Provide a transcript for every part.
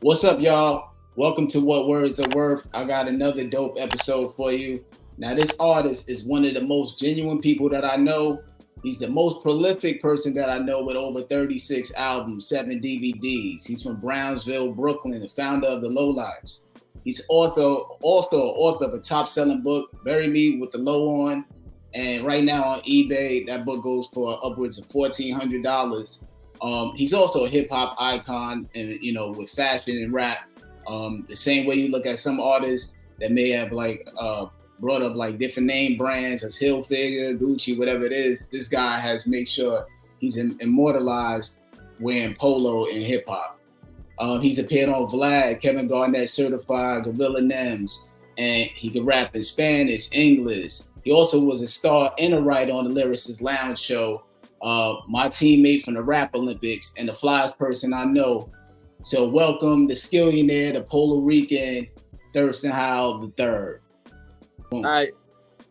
What's up, y'all? Welcome to What Words Are Worth. I got another dope episode for you. Now, this artist is one of the most genuine people that I know. He's the most prolific person that I know with over 36 albums, 7 DVDs. He's from Brownsville, Brooklyn, the founder of the Lowlives. He's author of a top-selling book, Bury Me with the Low On. And right now on eBay, that book goes for upwards of $1,400. He's also a hip hop icon, and with fashion and rap. The same way you look at some artists that may have brought up like different name brands as Hilfiger, Gucci, whatever it is. This guy has made sure he's immortalized wearing polo in hip hop. He's appeared on Vlad, Kevin Garnett Certified, Gorilla Nems, and he can rap in Spanish, English. He also was a star and a writer on the Lyricist Lounge show. My teammate from the Rap Olympics and the flyest person I know. So welcome the Skillionaire, the Puerto Rican, Thirstin Howl the third. All right,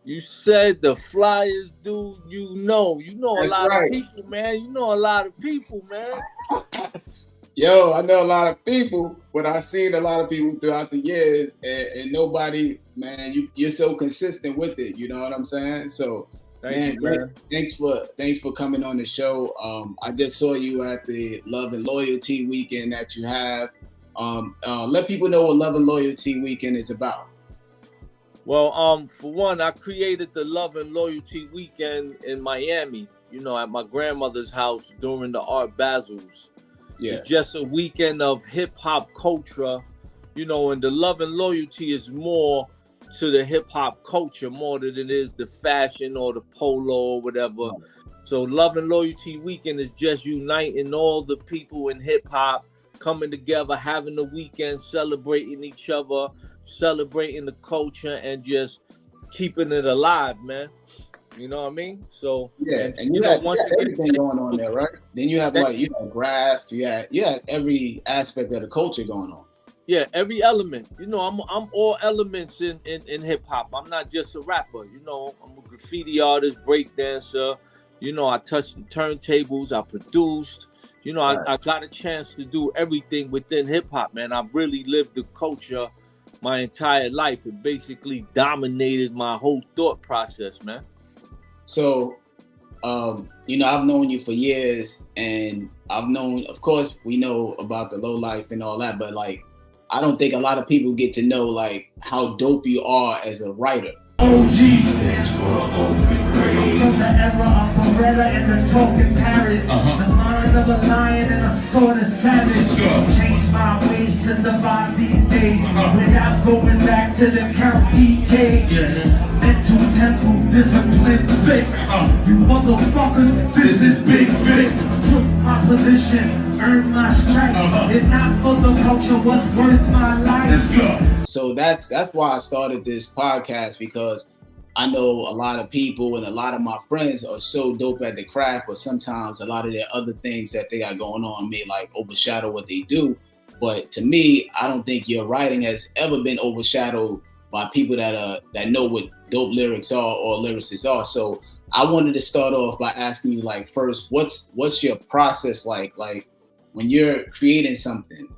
you said the flyers, dude. You know a lot of people, man. You know a lot of people, man. Yo, I know a lot of people, but I've seen a lot of people throughout the years, and nobody, man, you're so consistent with it. You know what I'm saying? So, thanks for coming on the show. I just saw you at the Love and Loyalty Weekend that you have. Let people know what Love and Loyalty Weekend is about. Well, for one, I created the Love and Loyalty Weekend in Miami, at my grandmother's house during the Art Basels. Yeah. It's just a weekend of hip hop culture, and the Love and Loyalty is more to the hip hop culture more than it is the fashion or the polo or whatever. So Love and Loyalty Weekend is just uniting all the people in hip hop, coming together, having the weekend, celebrating each other, celebrating the culture, and just keeping it alive, man. You know what I mean? So yeah, and you have everything going on there, right? Then you have graph, you had every aspect of the culture going on. Yeah, every element. I'm all elements in hip hop. I'm not just a rapper. I'm a graffiti artist, break dancer. I touched the turntables. I produced. Right. I got a chance to do everything within hip hop, man. I really lived the culture my entire life. It basically dominated my whole thought process, man. So, I've known you for years, and of course, we know about the low life and all that, but I don't think a lot of people get to know how dope you are as a writer. OG stands for open grave. From the era of Beretta and the talking parrot, the mind of a lion and a sword of savage. Change my ways to survive these days without going back to the county cage. Mental temple, discipline, fit. You motherfuckers, this is Big Vic. Took my position, earned my stripes. If not for the culture, what's worth my life? Let's go. So that's why I started this podcast, because I know a lot of people and a lot of my friends are so dope at the craft, but sometimes a lot of their other things that they got going on may overshadow what they do. But to me, I don't think your writing has ever been overshadowed by people that know what dope lyrics are or lyricists are. So I wanted to start off by asking you, first, what's your process like? When you're creating something,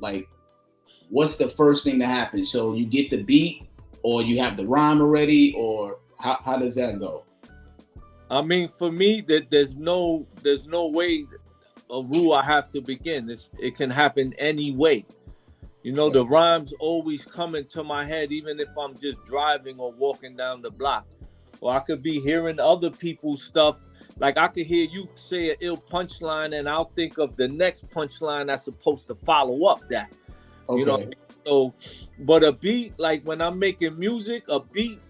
what's the first thing that happens? So you get the beat, or you have the rhyme already, or how does that go? I mean, for me, that there's no way, a rule I have to begin. It can happen any way. The rhymes always come into my head, even if I'm just driving or walking down the block. Or I could be hearing other people's stuff. I could hear you say an ill punchline, and I'll think of the next punchline that's supposed to follow up that. Okay. So, but a beat, when I'm making music, a beat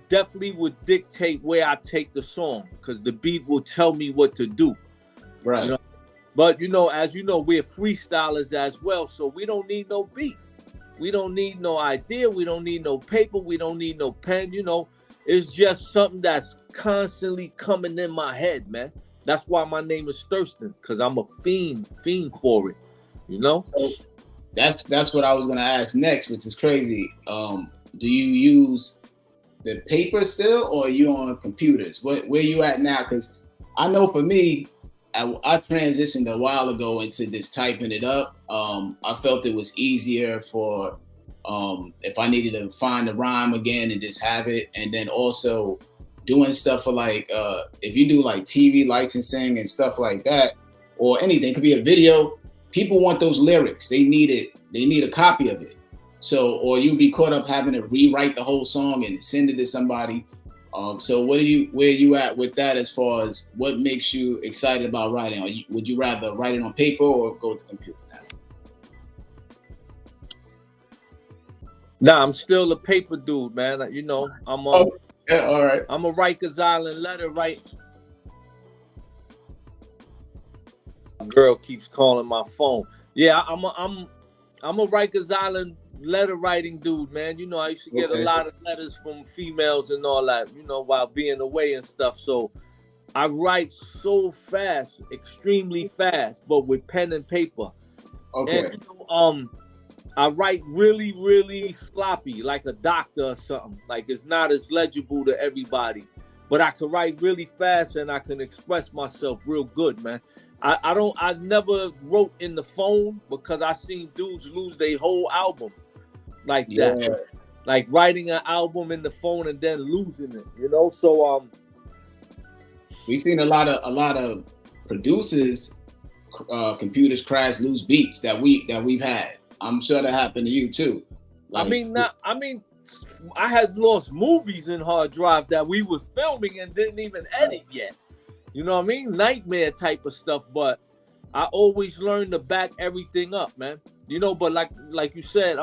definitely would dictate where I take the song, because the beat will tell me what to do. Right. But as you know, we're freestylers as well, so we don't need no beat. We don't need no idea. We don't need no paper. We don't need no pen. It's just something that's constantly coming in my head, man. That's why my name is Thirstin, because I'm a fiend for it. So that's what I was gonna ask next, which is crazy. Do you use the paper still, or are you on computers? Where you at now? Because I know for me, I transitioned a while ago into this typing it up. I felt it was easier for if I needed to find the rhyme again and just have it. And then also doing stuff for like, if you do like TV licensing and stuff like that, or anything, it could be a video, people want those lyrics. They need it. They need a copy of it. So, or you'd be caught up having to rewrite the whole song and send it to somebody. So where are you at with that as far as what makes you excited about writing? Would you rather write it on paper or go to the computer now? Nah, I'm still a paper dude, man. You know, I'm a all right. I'm a Rikers Island letter write. Girl keeps calling my phone. Yeah, I'm a Rikers Island letter writing dude, man. You know, I used to get a lot of letters from females and all that, you know, while being away and stuff. So I write so fast, extremely fast, but with pen and paper. Okay. And, you know, I write really, really sloppy, like a doctor or something. Like it's not as legible to everybody, but I can write really fast and I can express myself real good, man. I never wrote in the phone because I seen dudes lose their whole album like that. Like writing an album in the phone and then losing it, you know? So we've seen a lot of producers computers crash, lose beats that we've had. I'm sure that happened to you too. Like, I had lost movies in hard drive that we were filming and didn't even edit yet. You know what I mean? Nightmare type of stuff, but I always learn to back everything up, man. You know, but like you said,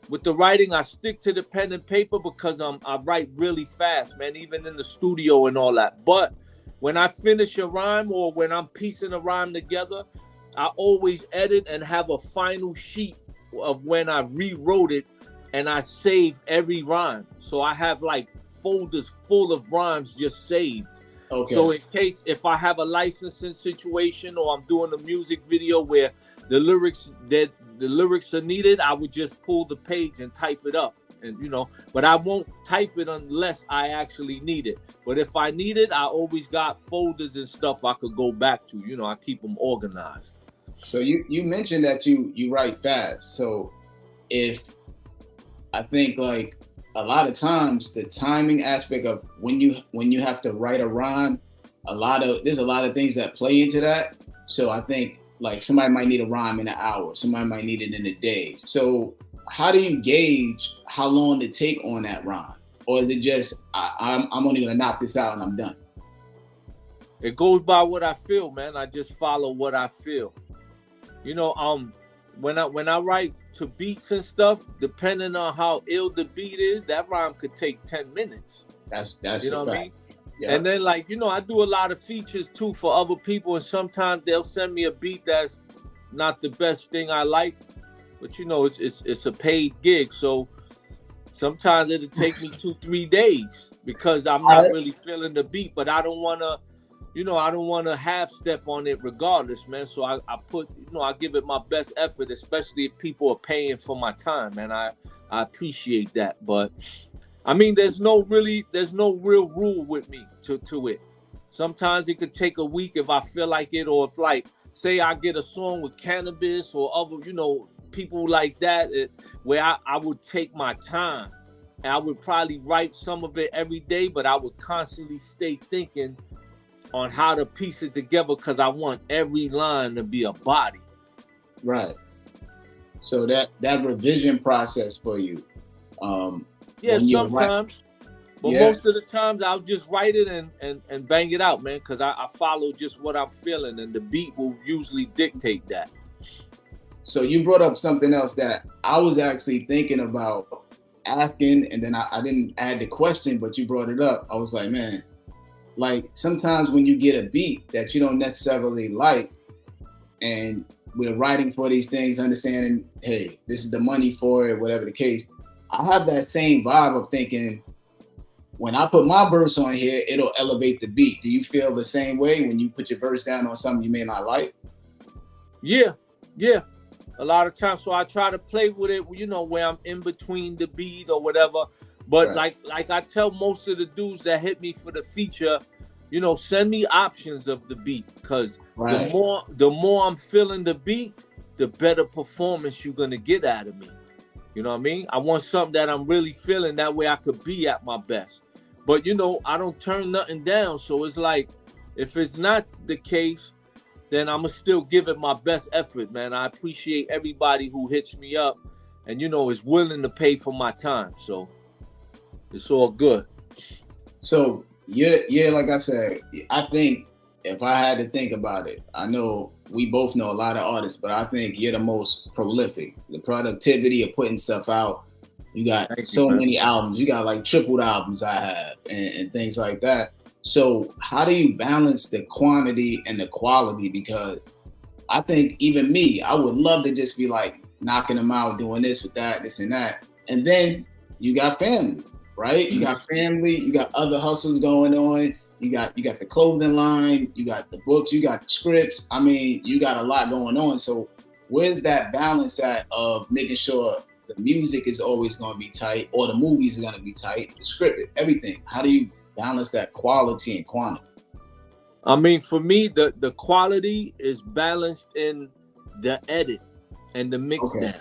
with the writing, I stick to the pen and paper because I write really fast, man, even in the studio and all that. But when I finish a rhyme or when I'm piecing a rhyme together, I always edit and have a final sheet of when I rewrote it, and I save every rhyme. So I have like folders full of rhymes just saved. Okay. So in case if I have a licensing situation or I'm doing a music video where the lyrics are needed, I would just pull the page and type it up, and you know. But I won't type it unless I actually need it. But if I need it, I always got folders and stuff I could go back to. You know, I keep them organized. So you mentioned that you write fast. So if I think like a lot of times the timing aspect of when you have to write a rhyme, there's a lot of things that play into that. So I think like somebody might need a rhyme in an hour, somebody might need it in a day. So how do you gauge how long to take on that rhyme? Or is it just I'm only gonna knock this out and I'm done? It goes by what I feel, man. I just follow what I feel. You know, when I write to beats and stuff, depending on how ill the beat is, that rhyme could take 10 minutes. That's you know what I mean? Yeah. And then like, you know, I do a lot of features too for other people, and sometimes they'll send me a beat that's not the best thing I like, but you know, it's a paid gig, so sometimes it'll take me 2-3 days because I'm not really feeling the beat, but I don't want to half step on it regardless, man. So I put, you know, I give it my best effort, especially if people are paying for my time, and I appreciate that. But I mean, there's no real rule with me to it. Sometimes it could take a week if I feel like it, or if like, say I get a song with Cannabis or other, you know, people like that, where I would take my time, and I would probably write some of it every day, but I would constantly stay thinking on how to piece it together because I want every line to be a body. Right. So that revision process for you. Yeah, sometimes. But most of the times I'll just write it and bang it out, man, because I follow just what I'm feeling, and the beat will usually dictate that. So you brought up something else that I was actually thinking about asking, and then I didn't add the question, but you brought it up. I was like, man, like sometimes when you get a beat that you don't necessarily like, and we're writing for these things, understanding, hey, this is the money for it, whatever the case, I have that same vibe of thinking, when I put my verse on here, it'll elevate the beat. Do you feel the same way when you put your verse down on something you may not like? Yeah. A lot of times, so I try to play with it, you know, where I'm in between the beat or whatever. But right. like I tell most of the dudes that hit me for the feature, send me options of the beat, because the more I'm feeling the beat, the better performance you're gonna get out of me. You know what I mean? I want something that I'm really feeling, that way I could be at my best. But I don't turn nothing down. So it's like, if it's not the case, then I'ma still give it my best effort, man. I appreciate everybody who hits me up and is willing to pay for my time. So it's all good. So yeah, like I said, I think if I had to think about it, I know we both know a lot of artists, but I think you're the most prolific. The productivity of putting stuff out. You got many albums. You got like tripled albums I have and things like that. So how do you balance the quantity and the quality? Because I think even me, I would love to just be like knocking them out, doing this with that, this and that. And then you got family, right? You got family, you got other hustles going on. You got the clothing line, you got the books, you got the scripts. I mean, you got a lot going on. So where's that balance at of making sure the music is always going to be tight, or the movies are going to be tight, the script, everything? How do you balance that quality and quantity? I mean, for me, the quality is balanced in the edit and the mix down.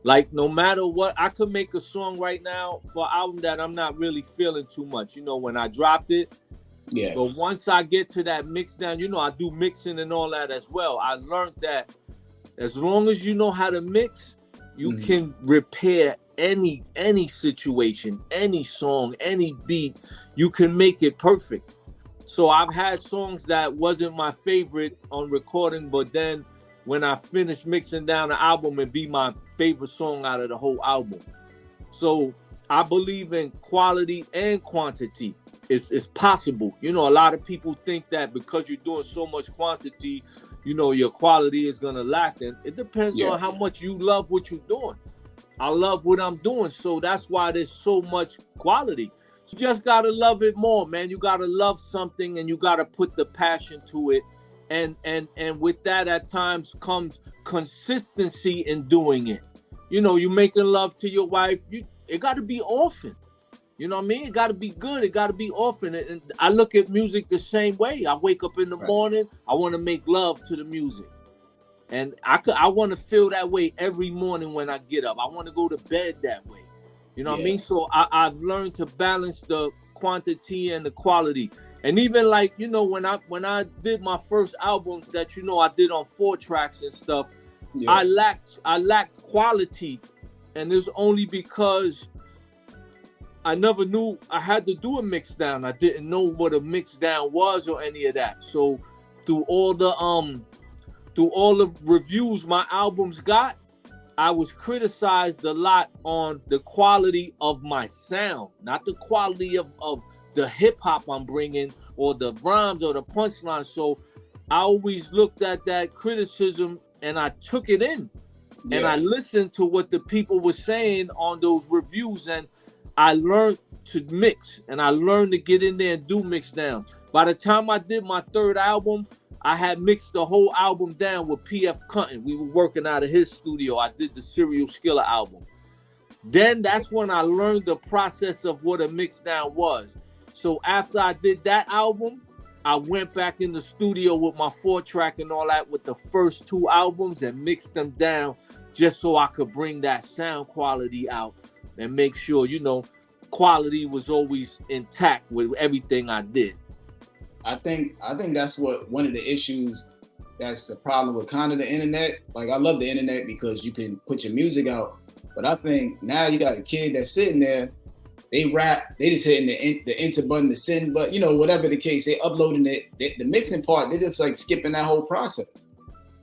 Like, no matter what, I could make a song right now for an album that I'm not really feeling too much. When I dropped it. Yeah. But once I get to that mix down, I do mixing and all that as well. I learned that as long as you know how to mix, you can repair any situation, any song, any beat. You can make it perfect. So I've had songs that wasn't my favorite on recording, but then when I finish mixing down the album, it'd be my favorite song out of the whole album. So I believe in quality and quantity. It's possible. A lot of people think that because you're doing so much quantity, your quality is going to lack. And it depends on how much you love what you're doing. I love what I'm doing. So that's why there's so much quality. You just got to love it more, man. You got to love something and you got to put the passion to it. And with that, at times comes consistency in doing it. You making love to your wife. It got to be often. You know what I mean? It got to be good. It got to be often. And I look at music the same way. I wake up in the morning. I want to make love to the music. And I want to feel that way every morning when I get up. I want to go to bed that way. You know what I mean? So I've learned to balance the quantity and the quality. And even like, when I did my first albums that, I did on 4 tracks and stuff, I lacked quality. And it's only because I never knew I had to do a mix down. I didn't know what a mix down was or any of that. So through all the reviews my albums got, I was criticized a lot on the quality of my sound, not the quality of the hip hop I'm bringing or the rhymes or the punchline. So I always looked at that criticism and I took it in. And I listened to what the people were saying on those reviews, and I learned to mix, and I learned to get in there and do mix down. By the time I did my 3rd album, I had mixed the whole album down with P.F. Cutting. We were working out of his studio. I did the Serial Skiller album. Then that's when I learned the process of what a mix down was. So after I did that album, I went back in the studio with my 4-track and all that with the first 2 albums and mixed them down just so I could bring that sound quality out and make sure, quality was always intact with everything I did. I think that's one of the issues that's the problem with kind of the internet. Like, I love the internet because you can put your music out, but I think now you got a kid that's sitting there, they rap, they just hitting the enter button, the send button, whatever the case, they uploading it. The mixing part, they're just like skipping that whole process.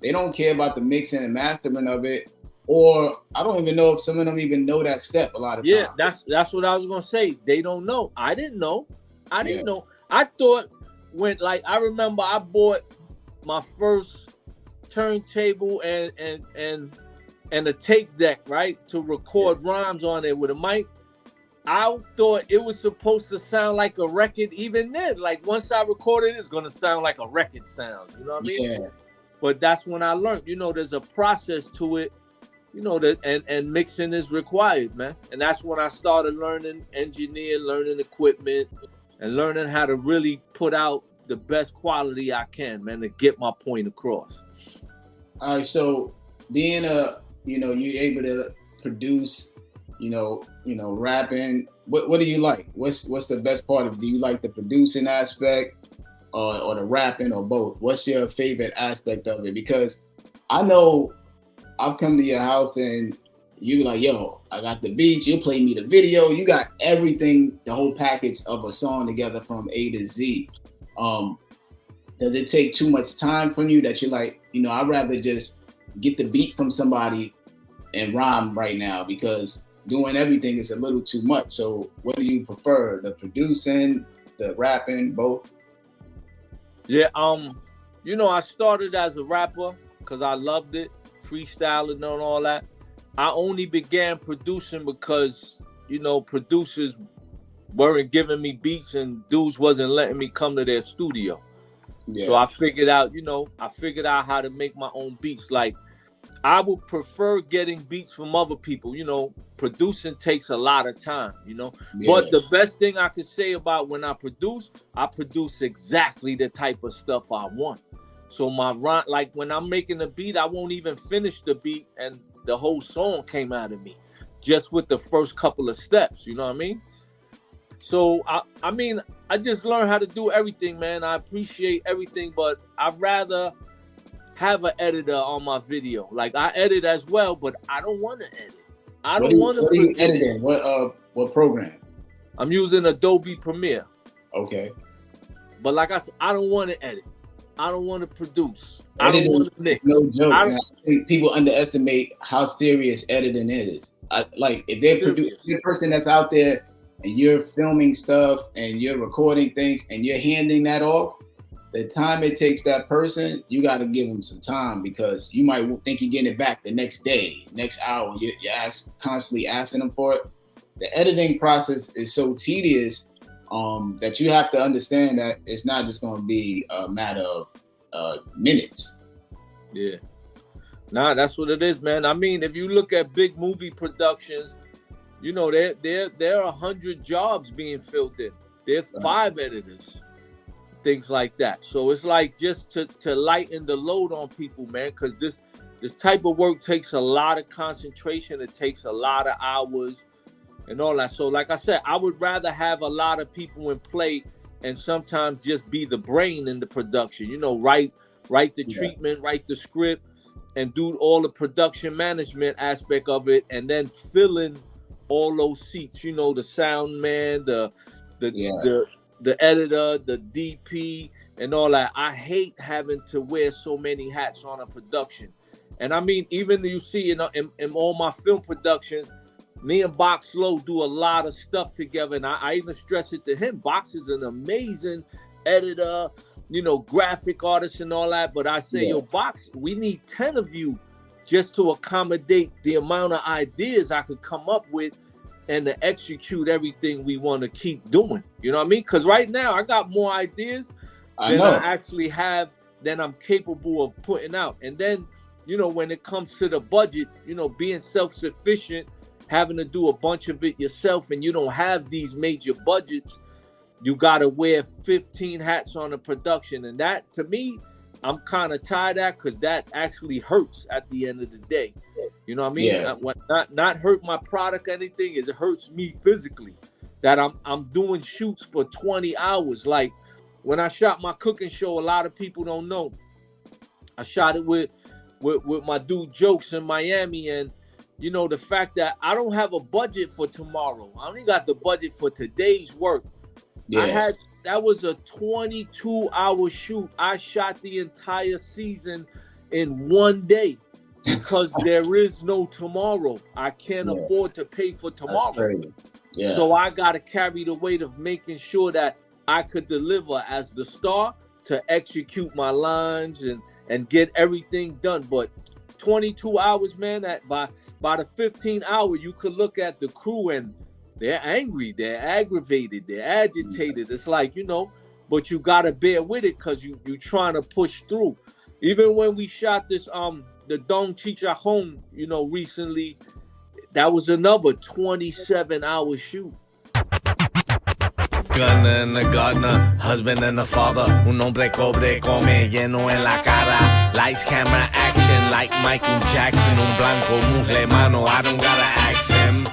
They don't care about the mixing and mastering of it, or I don't even know if some of them even know that step a lot of times. Yeah, that's what I was gonna say. They don't know. I didn't know. I thought I remember I bought my first turntable and a tape deck, right, to record rhymes on it with a mic. I thought it was supposed to sound like a record even then. Like, once I recorded it, it's going to sound like a record sound. You know what I mean? Yeah. But that's when I learned, there's a process to it, and mixing is required, man. And that's when I started learning learning equipment, and learning how to really put out the best quality I can, man, to get my point across. All right, so being you're able to produce, rapping. What do you like? What's the best part of it? Do you like the producing aspect or the rapping or both? What's your favorite aspect of it? Because I know I've come to your house and you like, yo, I got the beats, you play me the video, you got everything, the whole package of a song together from A to Z. Does it take too much time from you that you're like, I'd rather just get the beat from somebody and rhyme right now, because doing everything is a little too much? So what do you prefer, the producing, the rapping, both? Yeah, I started as a rapper because I loved it, freestyling and all that. I only began producing because, producers weren't giving me beats and dudes wasn't letting me come to their studio. Yeah. So I figured out how to make my own beats. Like, I would prefer getting beats from other people. Producing takes a lot of time, Yeah. But the best thing I could say about when I produce exactly the type of stuff I want. So like when I'm making a beat, I won't even finish the beat and the whole song came out of me just with the first couple of steps. You know what I mean? So I just learned how to do everything, man. I appreciate everything, but I'd rather have an editor on my video. Like, I edit as well, but I don't want to edit. I don't want to. What are you editing? What program? I'm using Adobe Premiere. Okay. But like I said, I don't want to edit. I don't want to produce. I don't want to mix. No joke. I think people underestimate how serious editing is. If they're producing, the person that's out there and you're filming stuff and you're recording things and you're handing that off, the time it takes that person, you got to give them some time, because you might think you're getting it back the next day, next hour. You're constantly asking them for it. The editing process is so tedious that you have to understand that it's not just going to be a matter of minutes. Yeah. Nah, that's what it is, man. I mean, if you look at big movie productions, there are 100 jobs being filled in. There are 5 editors, things like that. So it's like just to lighten the load on people, man, because this type of work takes a lot of concentration. It takes a lot of hours and all that. So like I said, I would rather have a lot of people in play and sometimes just be the brain in the production, write the treatment, write the script, and do all the production management aspect of it, and then fill in all those seats, the sound man, the editor, the DP, and all that. I hate having to wear so many hats on a production. And I mean, even you see in all my film productions, me and Box Low do a lot of stuff together. And I even stress it to him. Box is an amazing editor, graphic artist and all that. But I say, yo, Box, we need 10 of you just to accommodate the amount of ideas I could come up with and to execute everything we want to keep doing. You know what I mean? Because right now I got more ideas than I actually have, than I'm capable of putting out. And then, when it comes to the budget, being self-sufficient, having to do a bunch of it yourself, and you don't have these major budgets, you got to wear 15 hats on a production. And that, to me, I'm kind of tired of that, because that actually hurts at the end of the day. You know what I mean? Yeah. Not hurt my product or anything. It hurts me physically that I'm doing shoots for 20 hours. Like when I shot my cooking show, a lot of people don't know. I shot it with my dude Jokes in Miami, and the fact that I don't have a budget for tomorrow. I only got the budget for today's work. Yeah. That was a 22-hour shoot. I shot the entire season in one day because there is no tomorrow. I can't afford to pay for tomorrow. That's crazy. Yeah. So I got to carry the weight of making sure that I could deliver as the star to execute my lines and get everything done. But 22 hours, man, by the 15th hour, you could look at the crew and they're angry, they're aggravated, they're agitated. It's like, but you got to bear with it because you're trying to push through. Even when we shot this, the Dong Chichahong, recently, that was another 27-hour shoot. gunner and a gardener, husband and a father. Un hombre cobre come lleno en la cara. Lights, camera, action like Michael Jackson. Un blanco mujer mano, I don't gotta ask him.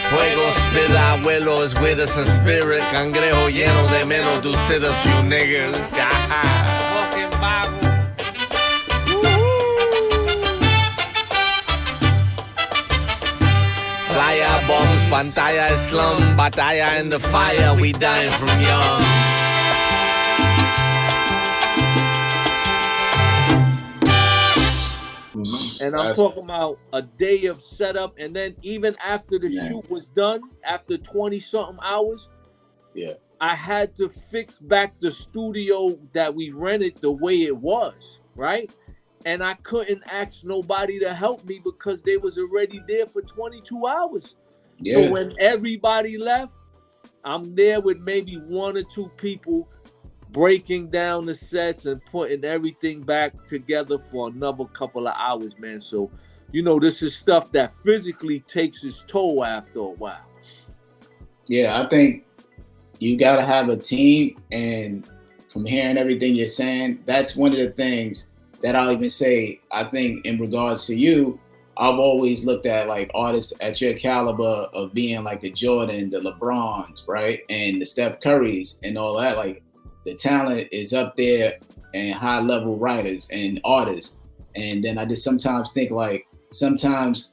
Fuego, spit, abuelo is with us in spirit. Cangrejo lleno de menos, do sit a few niggas. Fucking Bible. Playa bombs, pantalla is slum, batalla in the fire, we dying from young. And I'm talking about a day of setup, and then even after the shoot was done, after 20-something hours, I had to fix back the studio that we rented the way it was, right? And I couldn't ask nobody to help me because they was already there for 22 hours. Yeah. So when everybody left, I'm there with maybe 1 or 2 people breaking down the sets and putting everything back together for another couple of hours, man. So, you know, this is stuff that physically takes its toll after a while. Yeah, I think you got to have a team. And from hearing everything you're saying, that's one of the things that I'll even say, I think in regards to you, I've always looked at like artists at your caliber of being like the Jordan, the LeBrons, right? And the Steph Currys and all that. Like the talent is up there and high level writers and artists. And then I just sometimes think like, sometimes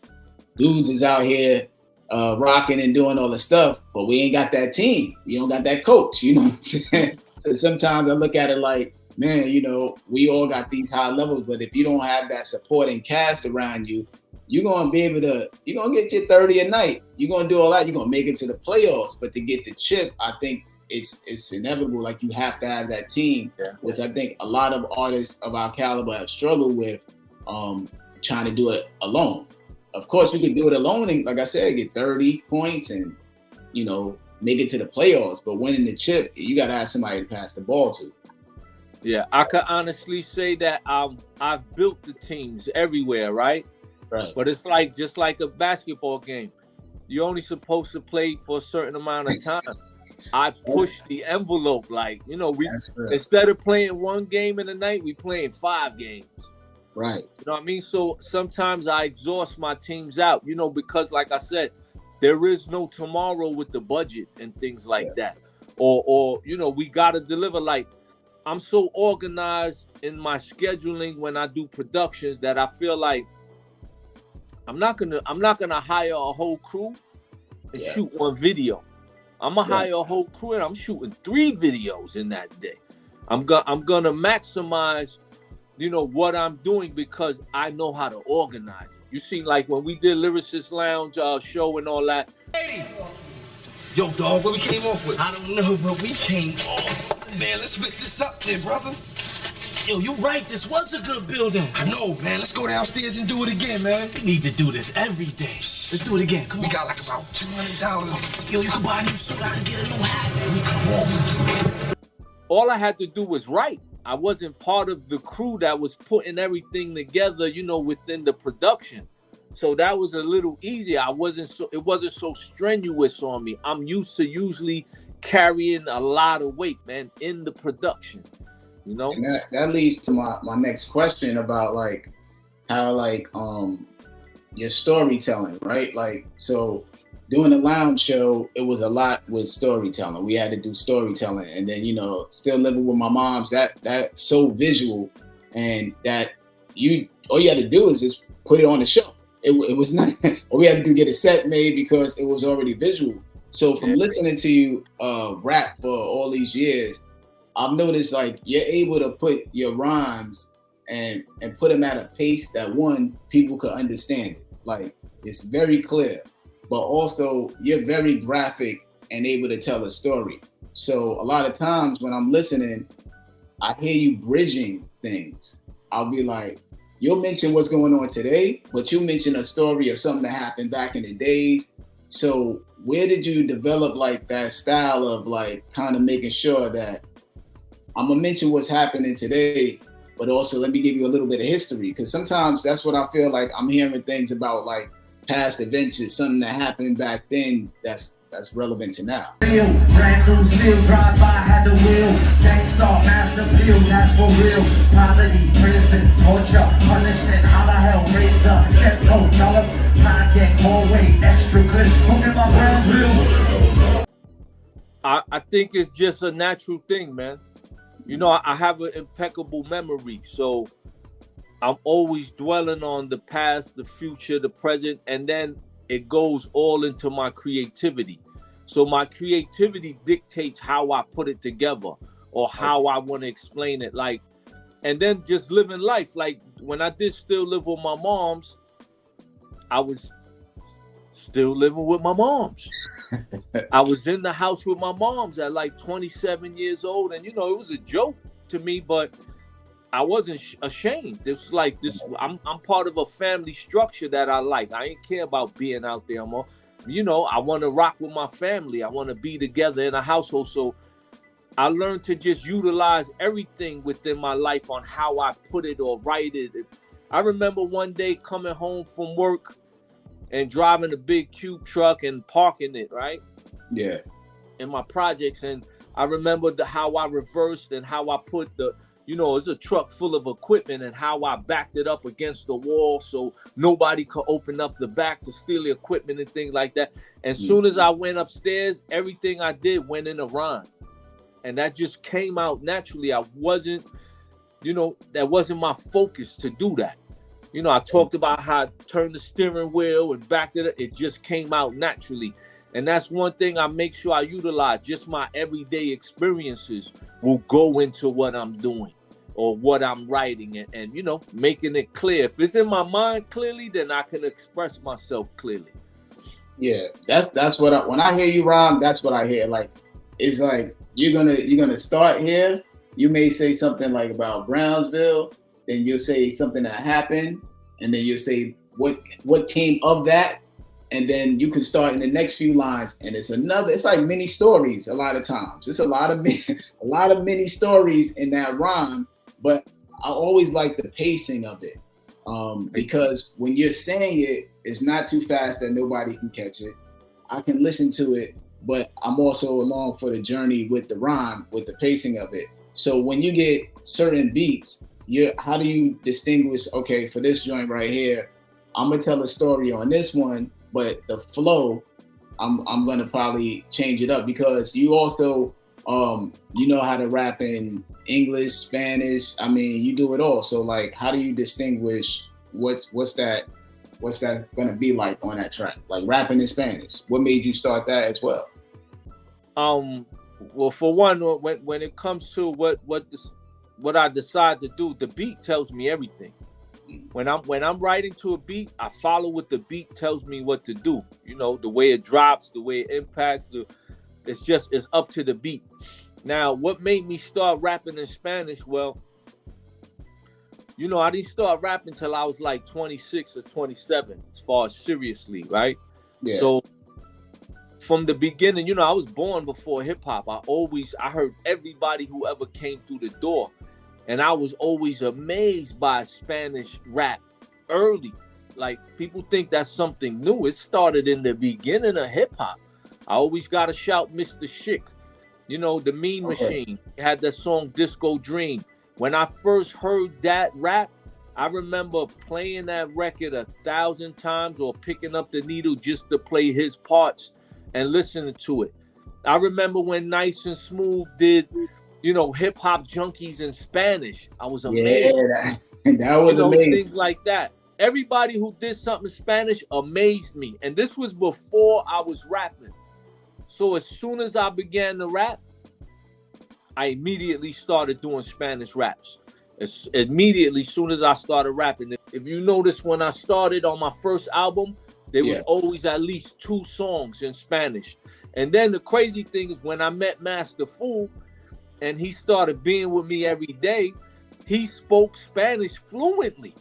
dudes is out here rocking and doing all the stuff, but we ain't got that team. You don't got that coach, you know what I'm saying? So sometimes I look at it like, man, you know, we all got these high levels, but if you don't have that supporting cast around you, you're going to be able to, you're going to get your 30 a night. You're going to do all that. You're going to make it to the playoffs. But to get the chip, I think it's inevitable. Like you have to have that team, which I think a lot of artists of our caliber have struggled with trying to do it alone. Of course, you could do it alone and, like I said, get 30 points and, you know, make it to the playoffs. But winning the chip, you got to have somebody to pass the ball to. Yeah, I could honestly say that I've built the teams everywhere, right? Right. But it's like just like a basketball game. You're only supposed to play for a certain amount of time. I push the envelope, like, you know, we instead of playing 1 game in a night, we playing 5 games. Right. You know what I mean? So sometimes I exhaust my teams out, you know, because like I said, there is no tomorrow with the budget and things like that. Or you know, we gotta deliver. Like, I'm so organized in my scheduling when I do productions that I feel like I'm not gonna hire a whole crew and shoot 1 video. I'm gonna hire a whole crew and I'm shooting 3 videos in that day. I'm gonna maximize, you know, what I'm doing because I know how to organize it. You see, like when we did Lyricist Lounge show and all that. Yo, dog, what we came off with? I don't know, but we came off. Man, let's split this up then, brother. Yo, you're right. This was a good building. I know, man. Let's go downstairs and do it again, man. We need to do this every day. Let's do it again. Come on. We got like about $200. Yo, you can buy a new suit. I can get a new hat. Come on. All I had to do was write. I wasn't part of the crew that was putting everything together, you know, within the production. So that was a little easier. It wasn't so strenuous on me. I'm used to usually carrying a lot of weight, man, in the production. You know? And that leads to my next question about like how like your storytelling, right? Like, so doing the lounge show, it was a lot with storytelling. We had to do storytelling, and then, you know, still living with my mom's, that's so visual, and that all you had to do is just put it on the show. It was not, or we had to get a set made because it was already visual. So from listening to you rap for all these years, I've noticed like you're able to put your rhymes and put them at a pace that people could understand it. Like it's very clear, but also you're very graphic and able to tell a story. So a lot of times when I'm listening, I hear you bridging things. I'll be like, you'll mention what's going on today, but you mention a story of something that happened back in the days. So where did you develop like that style of like kind of making sure that I'm gonna mention what's happening today, but also let me give you a little bit of history? Because sometimes that's what I feel like I'm hearing things about like past adventures, something that happened back then that's relevant to now. Brand new steel, drive by, had the wheel. Gangstar, mass appeal, that's for real. Poverty, prison, torture, punishment, how the hell, razor, ghetto, dollars, project, hallway, extra good, look at my Brownsville. I think it's just a natural thing, man. You know, I have an impeccable memory, so I'm always dwelling on the past, the future, the present, and then it goes all into my creativity. So my creativity dictates how I put it together or how I want to explain it. Like, and then just living life. Like when I did still live with my moms, I was still living with my moms. I was in the house with my moms at like 27 years old. And, you know, it was a joke to me, but I wasn't ashamed. It's like this. I'm part of a family structure that I like. I ain't care about being out there more. You know, I want to rock with my family. I want to be together in a household. So I learned to just utilize everything within my life on how I put it or write it. I remember one day coming home from work and driving a big cube truck and parking it, right? Yeah. In my projects. And I remember how I reversed and how I put the, you know, it's a truck full of equipment and how I backed it up against the wall so nobody could open up the back to steal the equipment and things like that. As soon as I went upstairs, everything I did went in a rhyme. And that just came out naturally. I wasn't, you know, that wasn't my focus to do that. You know, I talked about how I turned the steering wheel and backed it up. It just came out naturally. And that's one thing I make sure I utilize. Just my everyday experiences will go into what I'm doing or what I'm writing and you know, making it clear. If it's in my mind clearly, then I can express myself clearly. Yeah, that's what when I hear you rhyme, that's what I hear. Like, it's like you're gonna start here. You may say something like about Brownsville, then you'll say something that happened, and then you'll say what came of that, and then you can start in the next few lines, and it's like mini stories. A lot of times, it's a lot of mini stories in that rhyme. But I always like the pacing of it, because when you're saying it, it's not too fast that nobody can catch it. I can listen to it, but I'm also along for the journey with the rhyme, with the pacing of it. So when you get certain beats, how do you distinguish, okay, for this joint right here, I'm gonna tell a story on this one, but the flow, I'm gonna probably change it up, because you also you know how to rap in English, Spanish. I mean, you do it all. So like, how do you distinguish what's that gonna be like on that track? Like rapping in Spanish. What made you start that as well? Well, for one, when it comes to what I decide to do, the beat tells me everything. When I'm writing to a beat, I follow what the beat tells me what to do. You know, the way it drops, the way it impacts, it's up to the beat. Now, what made me start rapping in Spanish? Well, you know, I didn't start rapping till I was like 26 or 27, as far as seriously, right? Yeah. So from the beginning, you know, I was born before hip hop. I heard everybody who ever came through the door. And I was always amazed by Spanish rap early. Like, people think that's something new. It started in the beginning of hip hop. I always got to shout Mr. Schick. You know, the Mean Machine. He had that song Disco Dream. When I first heard that rap, I remember playing that record 1,000 times or picking up the needle just to play his parts and listening to it. I remember when Nice and Smooth did, you know, Hip Hop Junkies in Spanish. I was amazed. Yeah, that was amazing. Things like that. Everybody who did something in Spanish amazed me. And this was before I was rapping. So as soon as I began to rap, I immediately started doing Spanish raps. Immediately, as soon as I started rapping. If you notice, when I started on my first album, there was always at least 2 songs in Spanish. And then the crazy thing is, when I met Master Fool and he started being with me every day, he spoke Spanish fluently.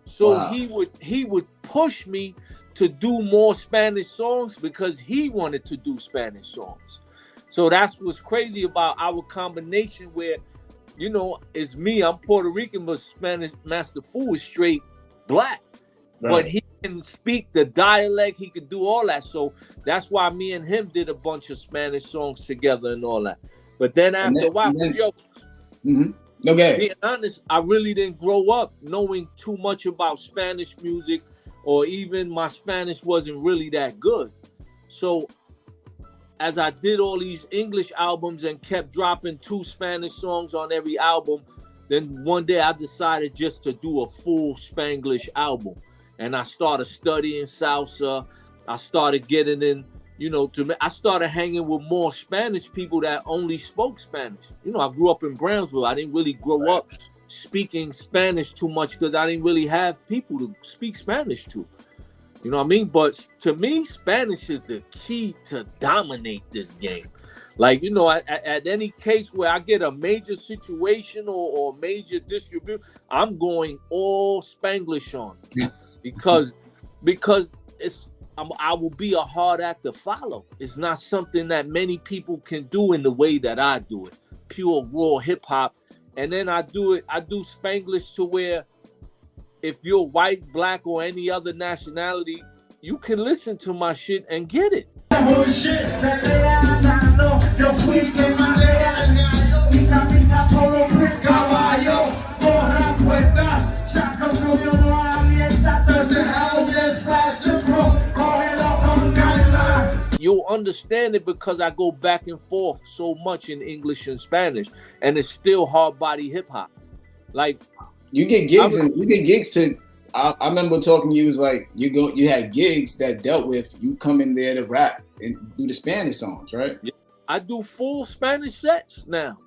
So he would push me to do more Spanish songs because he wanted to do Spanish songs. So that's what's crazy about our combination, where, you know, it's me, I'm Puerto Rican, but Spanish Master Fool is straight black. but he can speak the dialect. He could do all that. So that's why me and him did a bunch of Spanish songs together and all that. But then after a while, being honest, I really didn't grow up knowing too much about Spanish music, or even my Spanish wasn't really that good. So as I did all these English albums and kept dropping 2 Spanish songs on every album, then one day I decided just to do a full Spanglish album. And I started studying salsa. I started getting in, I started hanging with more Spanish people that only spoke Spanish. I grew up in Brownsville. I didn't really grow up speaking Spanish too much because I didn't really have people to speak Spanish to. You know what I mean? But to me, Spanish is the key to dominate this game. Like, at any case where I get a major situation or major distribution, I'm going all Spanglish on because I will be a hard act to follow. It's not something that many people can do in the way that I do it. Pure raw hip hop. And then I do Spanglish to where if you're white, black, or any other nationality, you can listen to my shit and get it. You'll understand it because I go back and forth so much in English and Spanish, and it's still hard body hip hop. Like, you get gigs to. I remember talking to you, was like you had gigs that dealt with you coming there to rap and do the Spanish songs, right? Yeah, I do full Spanish sets now.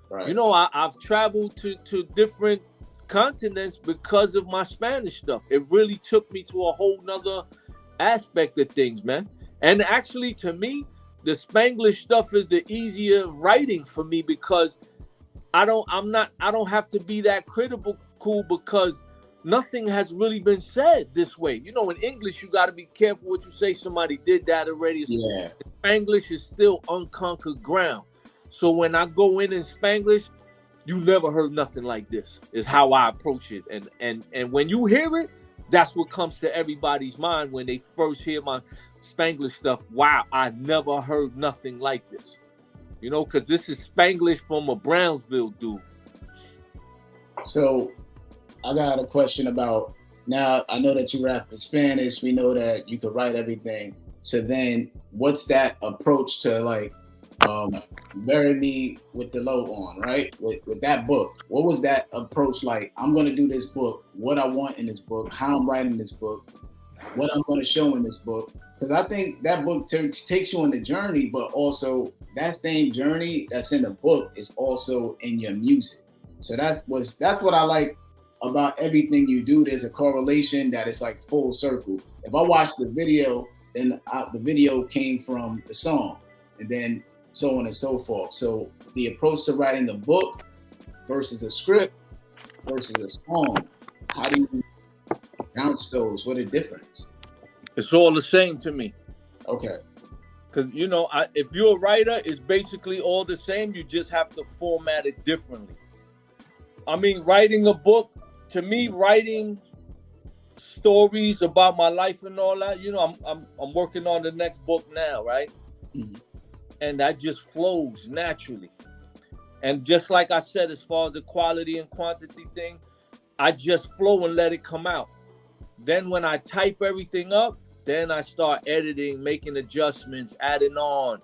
Right. I've traveled to different continents because of my Spanish stuff. It really took me to a whole nother aspect of things, man. And actually, to me, the Spanglish stuff is the easier writing for me because I don't have to be that critical because nothing has really been said this way. In English, you got to be careful what you say. Somebody did that already. Yeah. Spanglish is still unconquered ground. So when I go in Spanglish, you never heard nothing like this, is how I approach it. And when you hear it, that's what comes to everybody's mind when they first hear my Spanglish stuff. Wow, I never heard nothing like this. Because this is Spanglish from a Brownsville dude. So I got a question about, now I know that you rap in Spanish. We know that you can write everything. So then what's that approach to like Bury Me with the Low on, right? With that book, what was that approach like? I'm going to do this book, what I want in this book, how I'm writing this book, what I'm going to show in this book. Because I think that book takes you on the journey, but also that same journey that's in the book is also in your music. So that's what I like about everything you do. There's a correlation that is like full circle. If I watch the video, then the video came from the song, and then so on and so forth. So the approach to writing a book versus a script versus a song, how do you bounce those? What a difference. It's all the same to me. Okay. Because, if you're a writer, it's basically all the same. You just have to format it differently. I mean, writing a book, to me, writing stories about my life and all that, I'm working on the next book now, right? Mm-hmm. And that just flows naturally. And just like I said, as far as the quality and quantity thing, I just flow and let it come out. Then when I type everything up, then I start editing, making adjustments, adding on,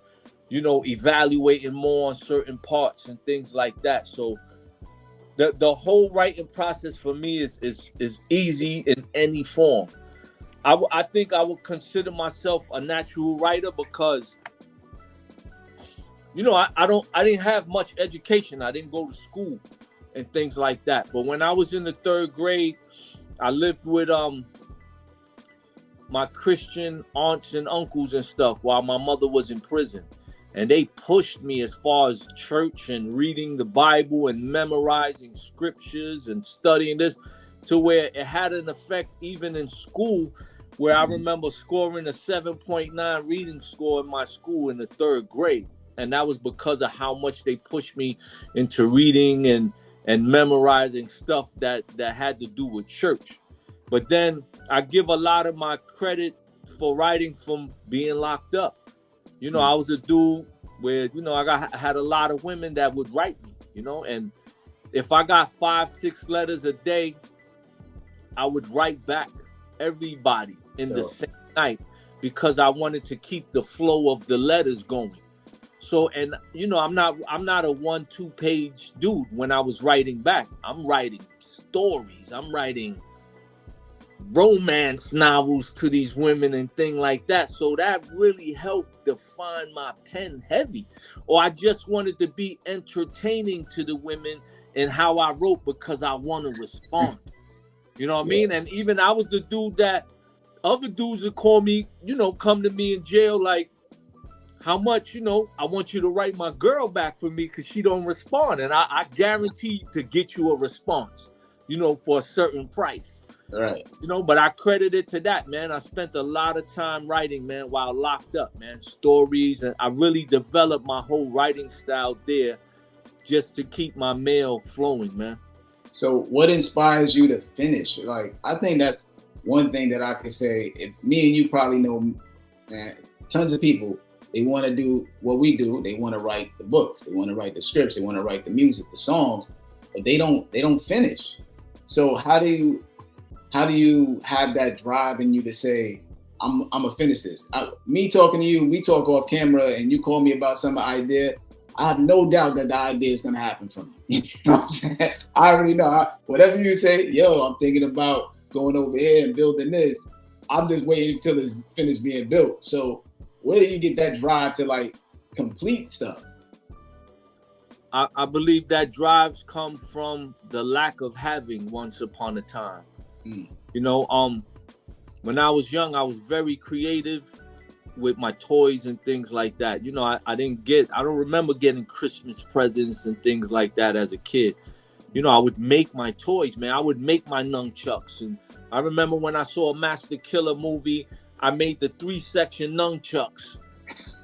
evaluating more on certain parts and things like that. So the whole writing process for me is easy in any form. I think I would consider myself a natural writer because, I didn't have much education. I didn't go to school and things like that. But when I was in the 3rd grade, I lived with my Christian aunts and uncles and stuff while my mother was in prison. And they pushed me as far as church and reading the Bible and memorizing scriptures and studying this, to where it had an effect even in school, where I remember scoring a 7.9 reading score in my school in the 3rd grade. And that was because of how much they pushed me into reading and memorizing stuff that had to do with church. But then I give a lot of my credit for writing from being locked up. You know, I was a dude where, you know, I had a lot of women that would write me, you know, and if I got 5-6 letters a day, I would write back everybody in the same night because I wanted to keep the flow of the letters going. So, and you know, I'm not a 1-2 page dude when I was writing back. I'm writing stories. I'm writing romance novels to these women and things like that. So that really helped define my pen heavy. Or I just wanted to be entertaining to the women in how I wrote because I want to respond. You know what I mean? And even I was the dude that other dudes would call me, you know, come to me in jail like, how much, you know, I want you to write my girl back for me because she don't respond. And I guarantee to get you a response, you know, for a certain price. Right. You know, but I credit it to that, man. I spent a lot of time writing, man, while locked up, man. Stories. And I really developed my whole writing style there just to keep my mail flowing, man. So what inspires you to finish? Like, I think that's one thing that I could say. If me and you probably know, man, tons of people, they want to do what we do. They want to write the books. They want to write the scripts. They want to write the music, the songs, but they don't finish. So how do you have that drive in you to say, I'm gonna finish this? Me talking to you, we talk off camera, and you call me about some idea. I have no doubt that the idea is gonna happen from you. You know what I'm saying? I already know. Whatever you say, yo, I'm thinking about going over here and building this. I'm just waiting until it's finished being built. So where do you get that drive to like complete stuff? I believe that drives come from the lack of having once upon a time. You know, when I was young, I was very creative with my toys and things like that. You know, I don't remember getting Christmas presents and things like that as a kid. You know, I would make my toys, man. I would make my nunchucks. And I remember when I saw a Master Killer movie, I made the 3-section nunchucks.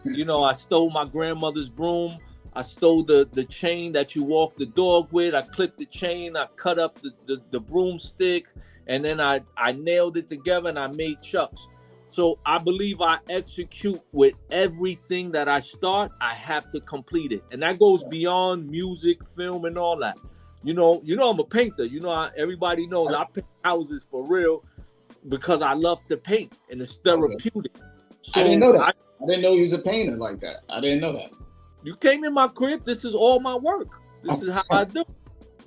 You know, I stole my grandmother's broom. I stole the chain that you walk the dog with. I clipped the chain. I cut up the broomstick. And then I nailed it together and I made chucks. So I believe I execute with everything that I start. I have to complete it. And that goes beyond music, film, and all that. You know, I'm a painter. You know, everybody knows I paint houses for real because I love to paint and it's therapeutic. So I didn't know that. I didn't know you was a painter like that. I didn't know that. You came in my crib. This is all my work. This is how I do it.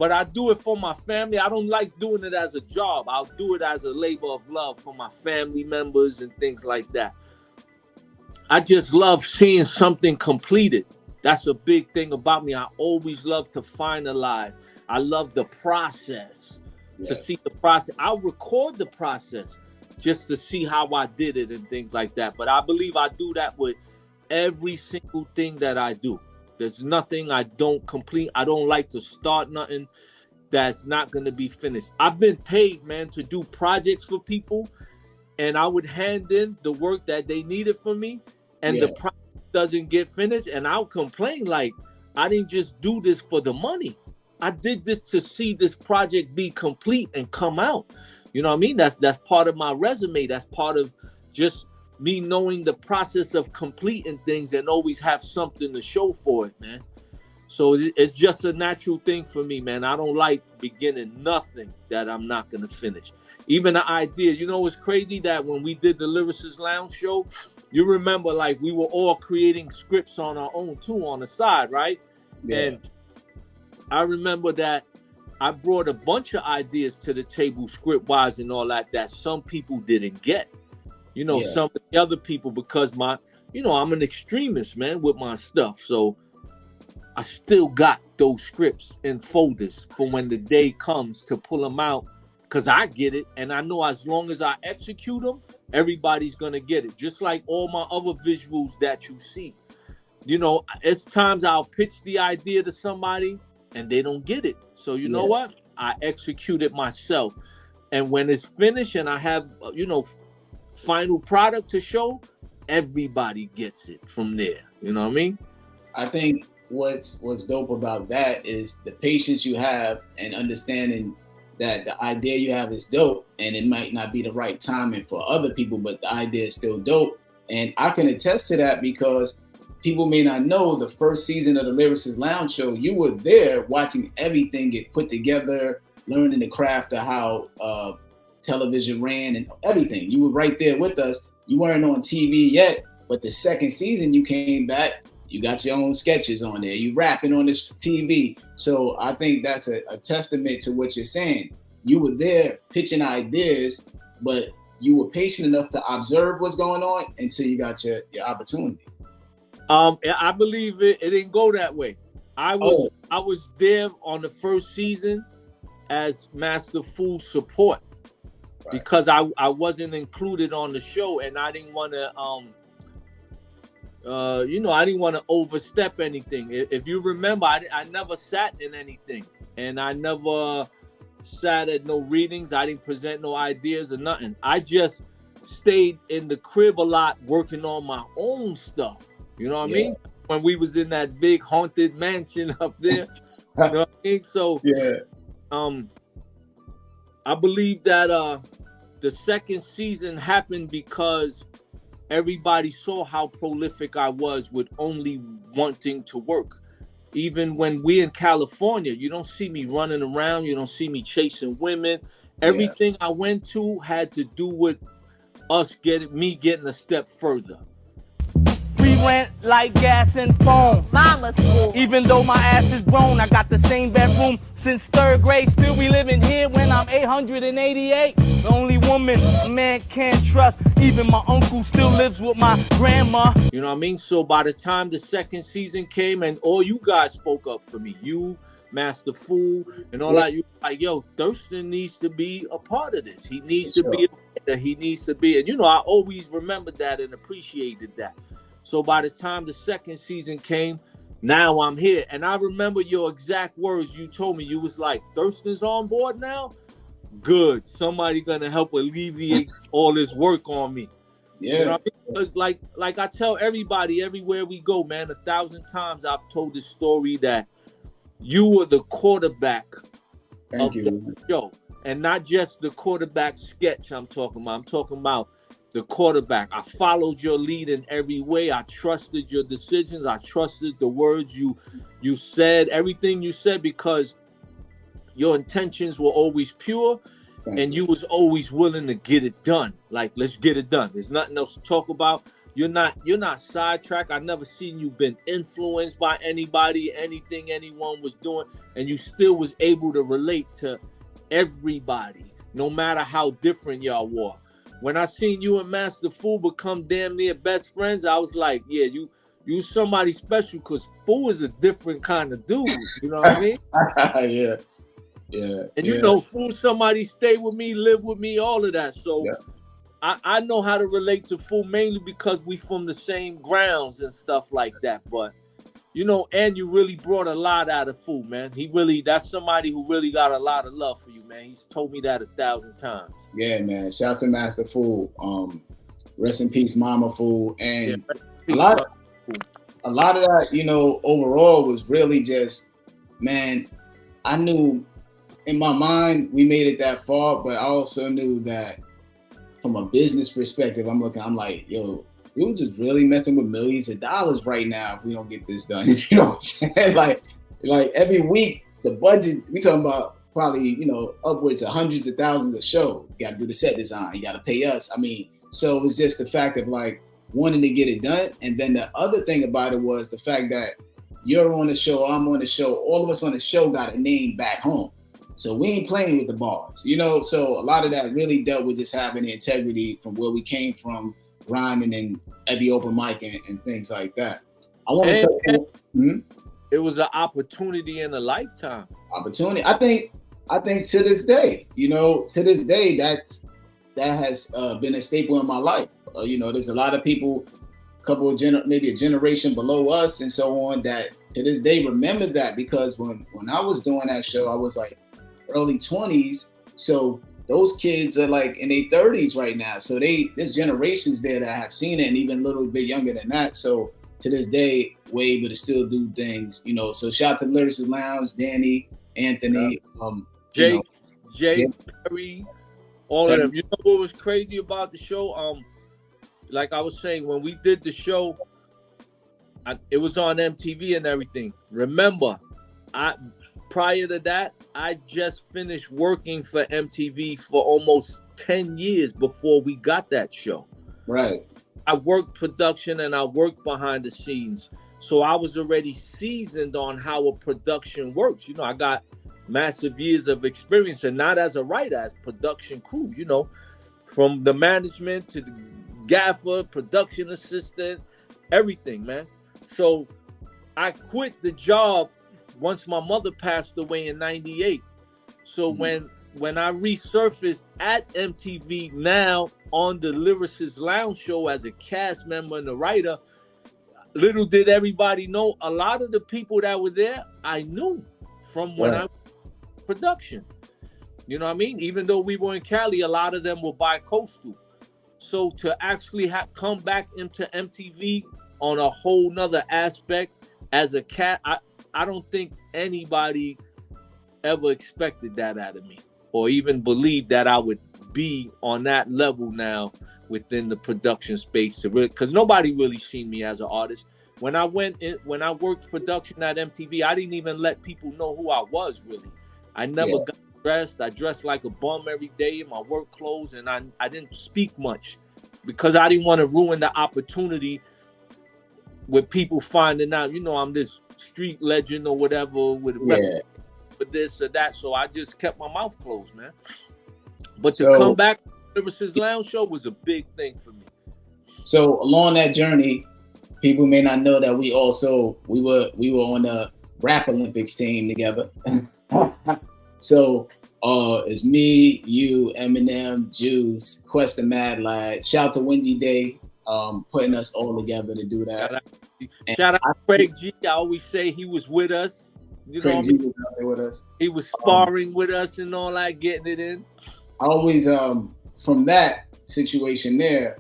But I do it for my family. I don't like doing it as a job. I'll do it as a labor of love for my family members and things like that. I just love seeing something completed. That's a big thing about me. I always love to finalize. I love the process, to see the process. I'll record the process just to see how I did it and things like that. But I believe I do that with every single thing that I do. There's nothing I don't complete. I don't like to start nothing that's not going to be finished. I've been paid, man, to do projects for people, and I would hand in the work that they needed from me, and the project doesn't get finished, and I'll complain like, I didn't just do this for the money. I did this to see this project be complete and come out. You know what I mean? That's part of my resume. That's part of just me knowing the process of completing things and always have something to show for it, man. So it's just a natural thing for me, man. I don't like beginning nothing that I'm not going to finish. Even the idea, you know, it's crazy that when we did the Lyricist Lounge show, you remember like we were all creating scripts on our own too on the side, right? Yeah. And I remember that I brought a bunch of ideas to the table script-wise and all that some people didn't get. You know, some of the other people, because I'm an extremist, man, with my stuff. So I still got those scripts in folders for when the day comes to pull them out, because I get it. And I know as long as I execute them, everybody's going to get it. Just like all my other visuals that you see. You know, it's times I'll pitch the idea to somebody and they don't get it. So you know what? I execute it myself. And when it's finished and I have, final product to show, everybody gets it from there. You know what I mean? I think what's dope about that is the patience you have and understanding that the idea you have is dope, and it might not be the right timing for other people, but the idea is still dope. And I can attest to that because people may not know the first season of the Lyricist Lounge show, you were there watching everything get put together, learning the craft of how television ran and everything. You were right there with us. You weren't on TV yet, but the second season you came back, you got your own sketches on there. You rapping on this TV. So I think that's a testament to what you're saying. You were there pitching ideas, but you were patient enough to observe what's going on until you got your opportunity. I believe it didn't go that way. I was there on the first season as Master Fool support, right, because I wasn't included on the show, and I didn't want to I didn't want to overstep anything. If you remember, I never sat in anything, and I never sat at no readings. I didn't present no ideas or nothing. I just stayed in the crib a lot, working on my own stuff. You know what I mean? When we was in that big haunted mansion up there. You know what I mean? So I believe that the second season happened because everybody saw how prolific I was with only wanting to work. Even when we in California, you don't see me running around. You don't see me chasing women. Everything I went to had to do with getting a step further. We rent like gas and phone. Mama's cool. Even though my ass is grown, I got the same bedroom since third grade. Still be living here when I'm 888. The only woman a man can't trust. Even my uncle still lives with my grandma. You know what I mean? So by the time the second season came and all you guys spoke up for me, you, Master Fool, and all that, you like, yo, Thirstin needs to be a part of this. He needs to be he needs to be. And I always remembered that and appreciated that. So by the time the second season came, now I'm here. And I remember your exact words. You told me, you was like, Thirstin's on board now? Good. Somebody gonna help alleviate all this work on me. Yeah. You know what I mean? Because like I tell everybody everywhere we go, man, 1,000 times I've told this story that you were the quarterback of the show. And not just the quarterback sketch I'm talking about. I'm talking about the quarterback. I followed your lead in every way. I trusted your decisions. I trusted the words you said, everything you said, because your intentions were always pure and you was always willing to get it done. Like, let's get it done. There's nothing else to talk about. You're not sidetracked. I've never seen you been influenced by anybody, anything anyone was doing, and you still was able to relate to everybody, no matter how different y'all were. When I seen you and Master Fool become damn near best friends, I was like, yeah, you somebody special, because Fool is a different kind of dude. You know what I mean? Yeah. And Fool, somebody stay with me, live with me, all of that. So I know how to relate to Fool mainly because we from the same grounds and stuff like that. But and you really brought a lot out of Fool, man. That's somebody who really got a lot of love for you, man. He's told me that 1,000 times. Yeah, man. Shout out to Master Fool. Rest in peace, Mama Fool. And a lot of that, overall was really just, man, I knew in my mind we made it that far, but I also knew that from a business perspective, I'm like, yo, we was just really messing with millions of dollars right now if we don't get this done. You know what I'm saying? Like every week, the budget, we talking about probably, upwards of hundreds of thousands of shows. You got to do the set design. You got to pay us. I mean, so it was just the fact of like wanting to get it done. And then the other thing about it was the fact that you're on the show, I'm on the show, all of us on the show got a name back home. So we ain't playing with the bars, So a lot of that really dealt with just having the integrity from where we came from, rhyming and every open mic and things like that. I want to tell you, it was an opportunity in a lifetime. Opportunity. I think to this day, that has been a staple in my life. There's a lot of people, maybe a generation below us and so on, that to this day remember that, because when I was doing that show, I was like early 20s. So those kids are like in their 30s right now. So there's generations there that have seen it, and even a little bit younger than that. So to this day, we're able to still do things, So shout out to Lyricist Lounge, Danny, Anthony, Jake, Jay Perry, all of them. You know what was crazy about the show? Like I was saying, when we did the show, it was on MTV and everything. Remember, prior to that, I just finished working for MTV for almost 10 years before we got that show. Right. I worked production and I worked behind the scenes. So I was already seasoned on how a production works. You know, I got massive years of experience, and not as a writer, as production crew, you know, from the management to the gaffer, production assistant, everything, man. So I quit the job once my mother passed away in 98. So when I resurfaced at MTV now on the Lyricist Lounge show as a cast member and a writer, little did everybody know, a lot of the people that were there, I knew from when I was in production. You know what I mean? Even though we were in Cali, a lot of them were bi-coastal. So to actually come back into MTV on a whole nother aspect as a cat, I don't think anybody ever expected that out of me, or even believed that I would be on that level now within the production space, to really, because nobody really seen me as an artist. When I worked production at MTV, I didn't even let people know who I was, really. I never got dressed. I dressed like a bum every day in my work clothes, and I didn't speak much because I didn't want to ruin the opportunity with people finding out, you know, I'm this street legend or whatever with this or that. So I just kept my mouth closed, man. But to come back to the Lyricist Lounge show was a big thing for me. So along that journey, people may not know that we were on the Rap Olympics team together. So it's me, you, Eminem, Juice, Quest and Mad Lad. Shout to Windy Day, putting us all together to do that. Shout out to Craig G. I always say he was with us. You know, Craig G was out there with us. He was sparring with us and all that, getting it in. I always, from that situation there,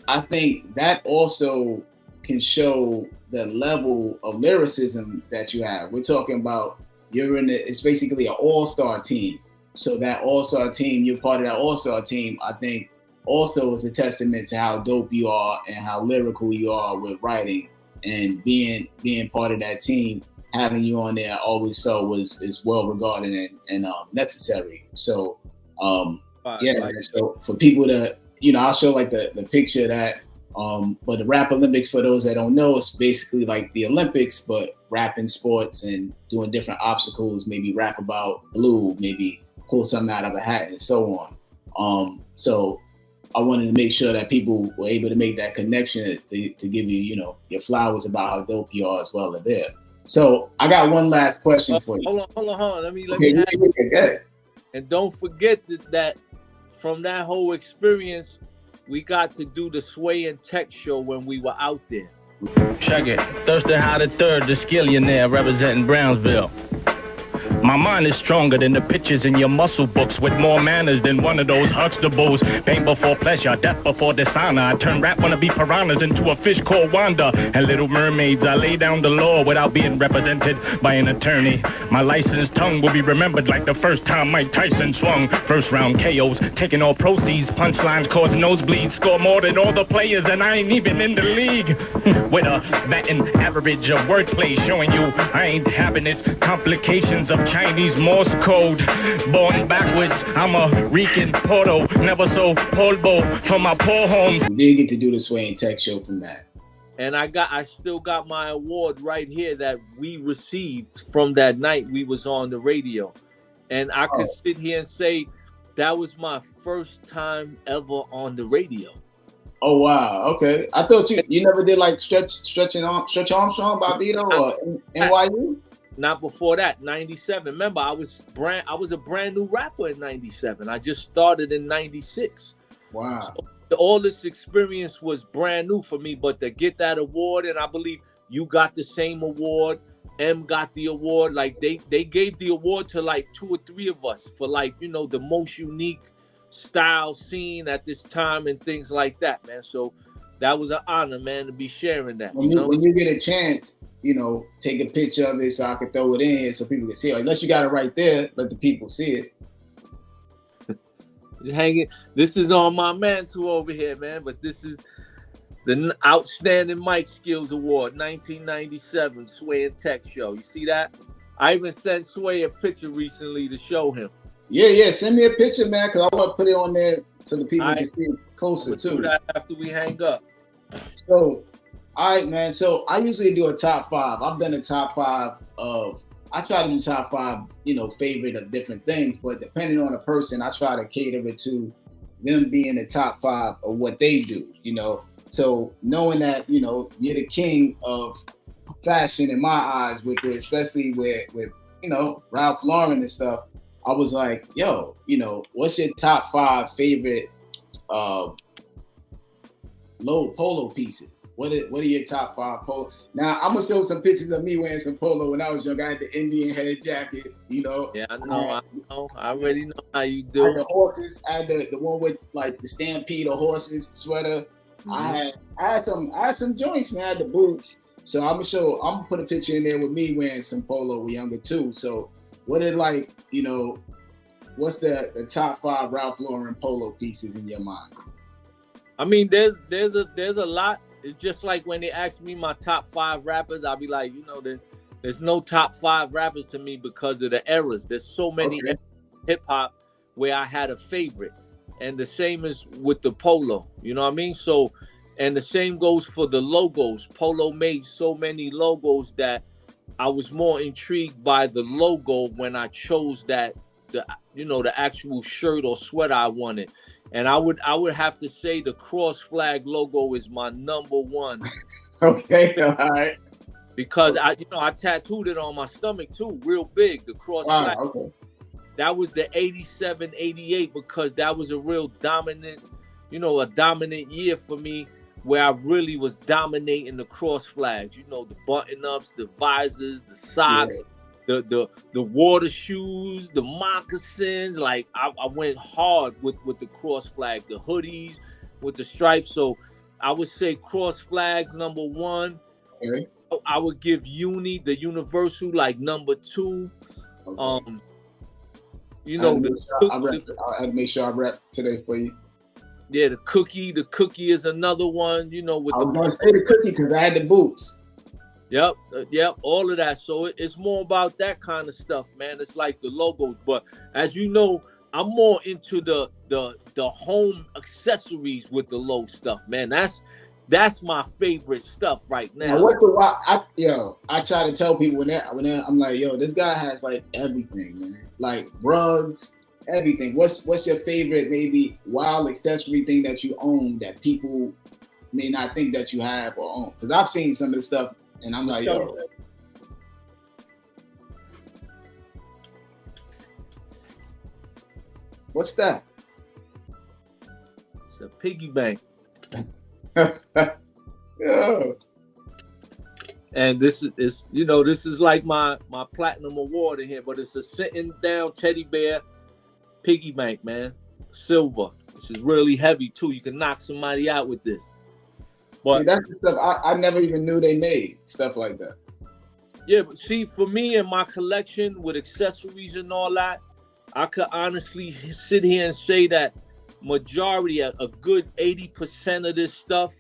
I think that also can show the level of lyricism that you have. We're talking about it's basically an all-star team. So that all-star team, you're part of that all-star team, I think also is a testament to how dope you are and how lyrical you are with writing, and being part of that team. Having you on there, I always felt is well regarded and necessary. So so for people to, you know, I'll show like the picture of that. But the Rap Olympics, for those that don't know, it's basically like the Olympics, but rapping sports and doing different obstacles, maybe rap about blue, maybe pull something out of a hat and so on. So I wanted to make sure that people were able to make that connection to give you, you know, your flowers about how dope you are as well as there. So I got one last question for you. Hold on. Let me ask you. And don't forget that from that whole experience, we got to do the Sway and Tech show when we were out there. Check it. Thirstin Howl the 3rd, the skillionaire representing Brownsville. My mind is stronger than the pictures in your muscle books, with more manners than one of those Huxtables. Pain before pleasure, death before dishonor. I turn rap wannabe piranhas into a fish called Wanda. And Little Mermaids, I lay down the law without being represented by an attorney. My licensed tongue will be remembered like the first time Mike Tyson swung. First round KOs, taking all proceeds. Punchlines cause nosebleeds. Score more than all the players, and I ain't even in the league. With a batting average of wordplay showing you I ain't having it. Complications of Chinese Morse code. Born backwards, I'm a Rican Porto. Never so polvo for my poor homes. We did get to do the Sway and Tech show from that. And I still got my award right here that we received from that night we was on the radio. And I could sit here and say that was my first time ever on the radio. Oh wow, okay. I thought you never did like Stretch Armstrong, Bobito, or NYU? Not before that, 97. Remember, I was a brand new rapper in 97. I just started in 96. Wow. So all this experience was brand new for me, but to get that award, and I believe you got the same award, M got the award, like they gave the award to like 2 or 3 of us for like, you know, the most unique style scene at this time and things like that, man. So that was an honor, man, to be sharing that. When you get a chance, you know, take a picture of it so I can throw it in here so people can see it. Unless you got it right there, let the people see it. hanging. This is on my mantle over here, man. But this is the Outstanding Mic Skills Award, 1997, Sway and Tech Show. You see that? I even sent Sway a picture recently to show him. Yeah. Send me a picture, man, because I want to put it on there so the people can see it closer too. Do that after we hang up. So, all right, man. So I usually do a top 5. I've done a top 5 of. I try to do top 5, favorite of different things, but depending on the person, I try to cater it to them being the top 5 of what they do. So knowing that you're the king of fashion in my eyes with it, especially with Ralph Lauren and stuff, I was like, yo, what's your top 5 favorite low polo pieces? What are your top 5 polo? Now I'm gonna show some pictures of me wearing some polo when I was young. I had the Indian head jacket, Yeah, I know. I already know how you do. I had the horses. I had the one with like the stampede of horses sweater. Mm-hmm. I had some joints, man. I had the boots. So I'm gonna put a picture in there with me wearing some polo when younger too. So what it like, what's the top 5 Ralph Lauren polo pieces in your mind? I mean, there's a lot. It's just like when they ask me my top 5 rappers, I'll be like, there's no top 5 rappers to me because of the eras. There's so many hip hop where I had a favorite, and the same is with the polo. You know what I mean? So, and the same goes for the logos. Polo made so many logos that I was more intrigued by the logo when I chose the actual shirt or sweater I wanted. And I would have to say the cross flag logo is my number 1. Okay, all right. Because I tattooed it on my stomach too, real big. The cross flag. Okay. That was the 87, 88 because that was a real dominant, a dominant year for me where I really was dominating the cross flags. The button ups, the visors, the socks. Yeah. The water shoes, the moccasins, like I went hard with the cross flag, the hoodies with the stripes. So I would say cross flags number 1. Okay. I would give the universal like number 2. Okay. I'll make sure I rap today for you. Yeah, the cookie is another one. I was gonna say the cookie because I had the boots. Yep, all of that. So it's more about that kind of stuff, man. It's like the logos, but as you know, I'm more into the home accessories with the low stuff, man. That's my favorite stuff right now. What's I try to tell people when I'm like, yo, this guy has like everything, man. Like rugs, everything. What's your favorite maybe wild accessory thing that you own that people may not think that you have or own? Because I've seen some of the stuff. And I'm like, yo. What's that? It's a piggy bank. Yo. And this is like my platinum award in here, but it's a sitting down teddy bear piggy bank, man. Silver. This is really heavy too. You can knock somebody out with this. But see, that's the stuff I never even knew they made stuff like that. Yeah, but see, for me and my collection with accessories and all that, I could honestly sit here and say that majority, a good 80% of this stuff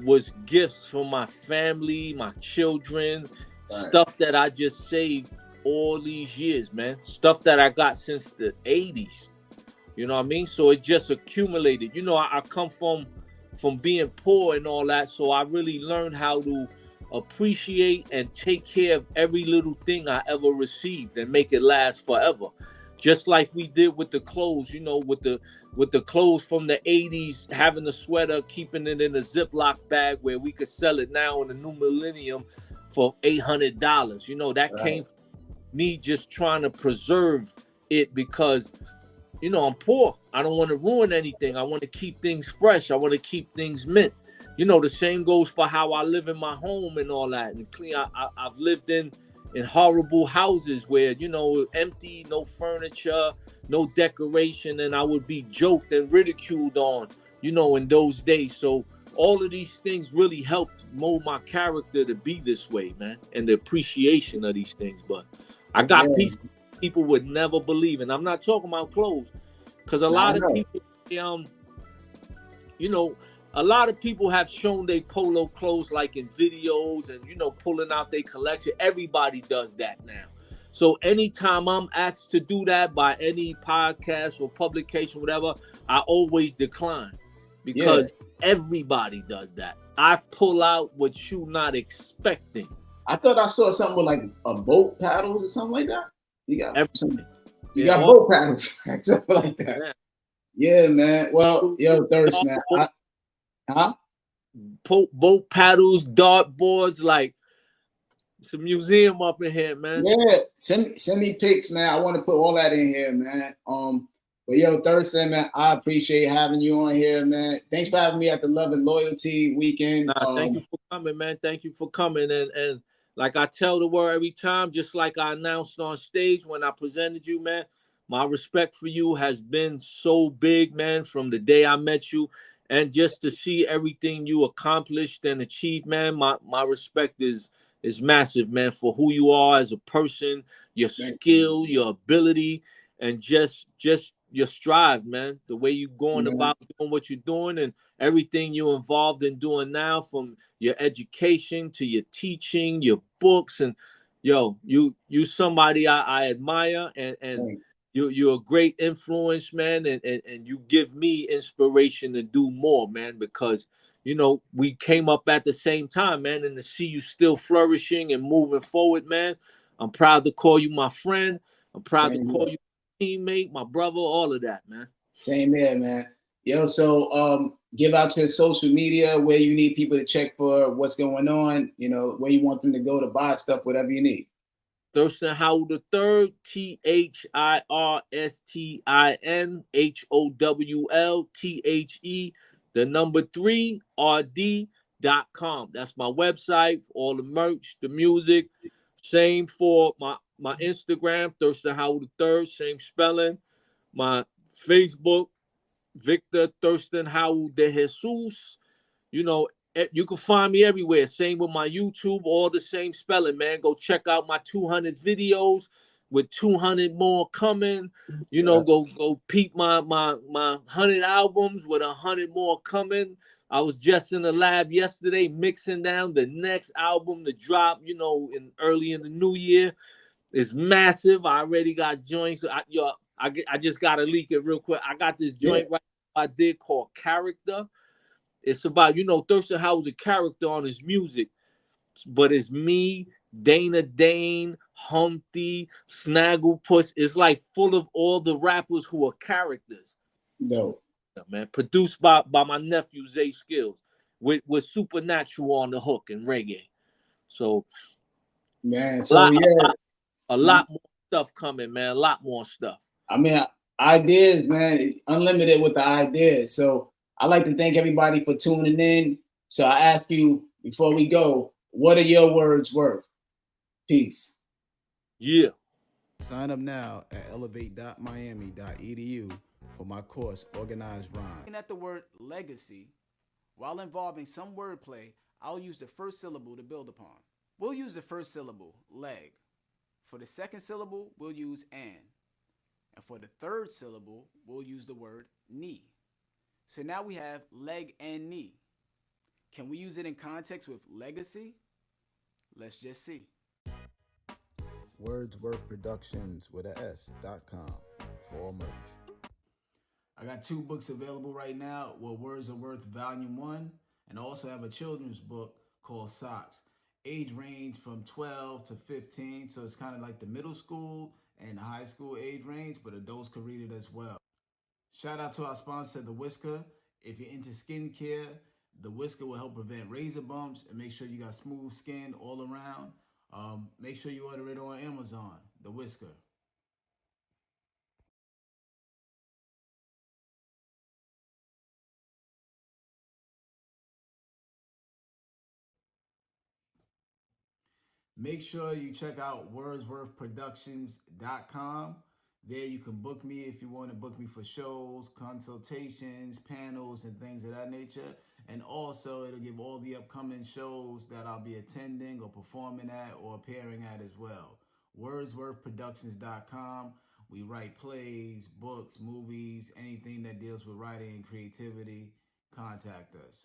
was gifts from my family, my children, stuff that I just saved all these years, man. Stuff that I got since the 80s. You know what I mean? So it just accumulated. I come from being poor and all that, so I really learned how to appreciate and take care of every little thing I ever received and make it last forever. Just like we did with the clothes, with the clothes from the 80s, having the sweater, keeping it in a Ziploc bag where we could sell it now in the new millennium for $800. That came from me just trying to preserve it because I'm poor. I don't want to ruin anything. I want to keep things fresh. I want to keep things mint. The same goes for how I live in my home and all that. And clean. I've lived in horrible houses where, empty, no furniture, no decoration. And I would be joked and ridiculed on, in those days. So all of these things really helped mold my character to be this way, man. And the appreciation of these things. But I got pieces people would never believe. And I'm not talking about clothes. because a lot of people, you know, a lot of people have shown their polo clothes like in videos and, you know, pulling out their collection. Everybody does that now. So anytime I'm asked to do that by any podcast or publication, whatever, I always decline because everybody does that. I pull out what you're not expecting. I thought I saw something with like a boat paddles or something like that. You got everything. You got boat paddles, something like that. Yeah, man. Well, yo, Thirst, man. Boat paddles, dartboards, like it's a museum up in here, man. Yeah, send me pics, man. I want to put all that in here, man. But yo, Thirstin, man, I appreciate having you on here, man. Thanks for having me at the Love and Loyalty weekend. Thank you for coming, man. Thank you for coming. And like I tell the world every time, just like I announced on stage when I presented you, man, my respect for you has been so big, man, from the day I met you. And just to see everything you accomplished and achieved, man, my respect is massive, man, for who you are as a person, your skill, your ability, and just your strive, man. The way you're going about doing what you're doing and everything you're involved in doing now, from your education to your teaching, your books, and you somebody I admire, and you're a great influence, man, and you give me inspiration to do more, man, because you know we came up at the same time, man, and to see you still flourishing and moving forward, man, I'm proud to call you my friend. I'm proud to call you teammate, my brother, all of that, man. Same here, man. Yo, so give out your social media where you need people to check for what's going on, you know, where you want them to go to buy stuff, whatever you need. Thirstin Howl the 3rd, THIRSTIN HOWLTHE, the number 3 RD.com. That's my website for all the merch, the music. Same for my Instagram, Thirstin Howl the 3rd, same spelling. My Facebook, Victor Thirstin Howl de Jesus. You know, you can find me everywhere. Same with my YouTube, all the same spelling, man. Go check out my 200 videos with 200 more coming. You know, go peep my 100 albums with 100 more coming. I was just in the lab yesterday mixing down the next album to drop, you know, early in the new year. It's massive. I already got joints. I just got to leak it real quick. I got this joint right I did called Character. It's about, you know, Thirstin Howl was a character on his music, but it's me, Dana Dane, Humpty, Snagglepuss. It's like full of all the rappers who are characters. No, man. Produced by my nephew Zay Skills, with Supernatural on the hook and reggae. So, man, a lot more stuff coming, man. A lot more stuff. I mean, ideas, man, unlimited with the ideas. So I'd like to thank everybody for tuning in. So I ask you before we go, what are your words worth? Peace. Yeah. Sign up now at elevate.miami.edu for my course, Organized Rhyme. Looking at the word legacy, while involving some wordplay, I'll use the first syllable to build upon. We'll use the first syllable, leg. For the second syllable, we'll use an. And for the third syllable, we'll use the word knee. So now we have leg and knee. Can we use it in context with legacy? Let's just see. Wordsworth Productions with a S.com for all merch. I got 2 books available right now, What Words Are Worth Volume 1, and I also have a children's book called Socks. Age range from 12 to 15, so it's kind of like the middle school and high school age range, but adults can read it as well. Shout out to our sponsor, the Wizker. If you're into skincare, the Wizker will help prevent razor bumps and make sure you got smooth skin all around. Make sure you order it on Amazon, the Wizker. Make sure you check out wordsworthproductions.com. There you can book me if you want to book me for shows, consultations, panels, and things of that nature. And also, it'll give all the upcoming shows that I'll be attending or performing at or appearing at as well. Wordsworthproductions.com. We write plays, books, movies, anything that deals with writing and creativity. Contact us.